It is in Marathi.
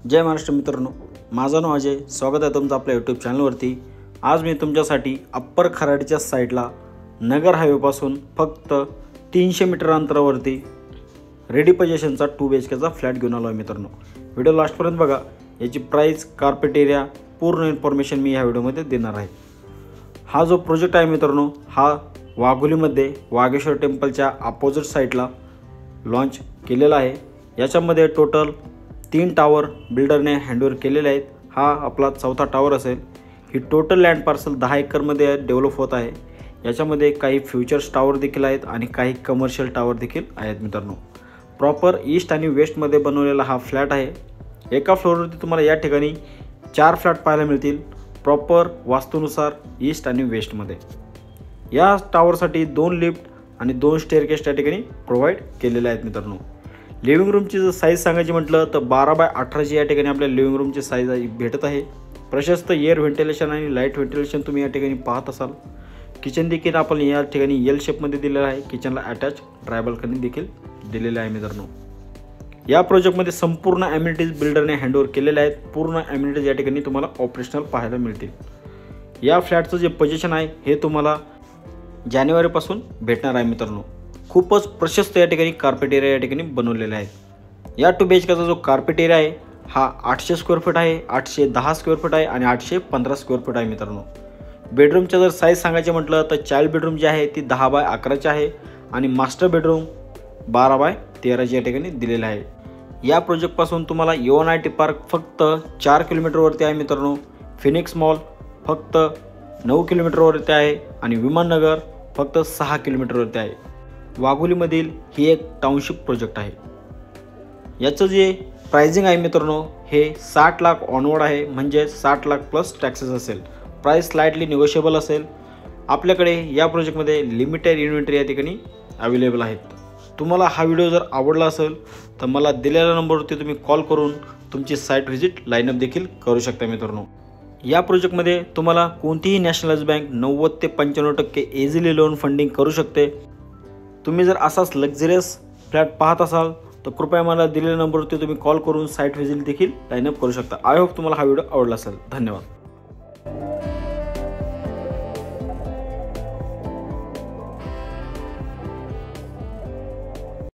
जय महाराष्ट्र मित्रांनो, माझं नाव अजय. स्वागत आहे तुमचं आपल्या यूट्यूब चॅनलवरती. आज मी तुमच्यासाठी अप्पर खराडीच्या साईडला नगर हायवेपासून फक्त 300 मीटर अंतरावरती रेडी पोझिशनचा 2 BHKचा फ्लॅट घेऊन आलो आहे मित्रांनो. व्हिडिओ लास्टपर्यंत बघा. याची प्राईस, कार्पेट एरिया, पूर्ण इन्फॉर्मेशन मी या व्हिडिओमध्ये देणार आहे. हा जो प्रोजेक्ट आहे मित्रांनो, हा वाघोलीमध्ये वाघेश्वर टेम्पलच्या अपोजिट साईडला लॉन्च केलेला आहे. याच्यामध्ये टोटल 3 टावर बिल्डरने हँडओव्हर केलेले आहेत. हा आपला 4था टावर असेल. ही टोटल लँड पार्सल 10 एकरमध्ये डेव्हलप होत आहे. याच्यामध्ये काही फ्युचर्स टावर देखील आहेत आणि काही कमर्शियल टावर देखील आहेत मित्रांनो. प्रॉपर ईस्ट आणि वेस्टमध्ये बनवलेला हा फ्लॅट आहे. एका फ्लोअरवरती तुम्हाला या ठिकाणी 4 फ्लॅट पाहायला मिळतील, प्रॉपर वास्तूनुसार ईस्ट आणि वेस्टमध्ये. या टावरसाठी 2 लिफ्ट आणि 2 स्टेअरकेस त्या ठिकाणी प्रोव्हाइड केलेले आहेत मित्रांनो. लिव्हिंग रूमची जर साईज सांगायची म्हटलं तर 12x18ची या ठिकाणी आपल्या लिव्हिंग रूमची साईज भेटत आहे. प्रशस्त एअर व्हेंटिलेशन आणि लाईट व्हेंटिलेशन तुम्ही या ठिकाणी पाहत असाल. किचन देखील आपण या ठिकाणी एल शेपमध्ये दिलेलं आहे. किचनला अटॅच ड्राय बाल्कनी देखील दिलेले आहे मित्रांनो. या प्रोजेक्टमध्ये संपूर्ण ॲम्युनिटीज बिल्डरने हँडओव्हर केलेले आहेत. पूर्ण ॲम्युनिटीज या ठिकाणी तुम्हाला ऑपरेशनल पाहायला मिळतील. या फ्लॅटचं जे पोझिशन आहे हे तुम्हाला जानेवारीपासून भेटणार आहे मित्रांनो. खूपच प्रशस्त या ठिकाणी कार्पेट एरिया या ठिकाणी बनवलेला आहे. या 2 BHKचा जो कार्पेट एरिया आहे हा 800 स्क्वेअर फूट आहे, 810 स्क्वेअर फूट आहे आणि 815 स्क्वेअर फूट आहे मित्रांनो. बेडरूमच्या जर साईज सांगायचं म्हटलं तर चाइल्ड बेडरूम जी आहे ती 10x11ची आहे आणि मास्टर बेडरूम 12x13ची या ठिकाणी दिलेला आहे. या प्रोजेक्टपासून तुम्हाला UNIT पार्क फक्त 4 किलोमीटरवरती आहे मित्रांनो. फिनिक्स मॉल फक्त 9 किलोमीटरवरती आहे आणि विमाननगर फक्त 6 किलोमीटरवरती आहे. वाघोलीमधील ही एक टाउनशिप प्रोजेक्ट आहे. याचं जे प्राइसिंग आहे मित्रांनो हे 60 लाख ऑनवर्ड आहे, म्हणजे 60 लाख प्लस टॅक्सेस असेल. प्राईस स्लाइटली निगोशिएबल असेल. आपल्याकडे या प्रोजेक्टमध्ये लिमिटेड इन्व्हेंटरी या ठिकाणी अवेलेबल आहेत. तुम्हाला हा व्हिडिओ जर आवडला असेल तर मला दिलेल्या नंबरवरती तुम्ही कॉल करून तुमची साईट व्हिजिट लाईनअप देखील करू शकता मित्रांनो. या प्रोजेक्टमध्ये तुम्हाला कोणतीही नॅशनलाइज बँक 90 ते 95% इझिली लोन फंडिंग करू शकते. तुम्ही जर असाच लक्झरियस फ्लॅट पाहत असाल तर कृपया मला दिलेल्या नंबरवरती तुम्ही कॉल करून साईट व्हिजिट देखील लाईनअप करू शकता. आय होप तुम्हाला हा व्हिडिओ आवडला असेल. धन्यवाद.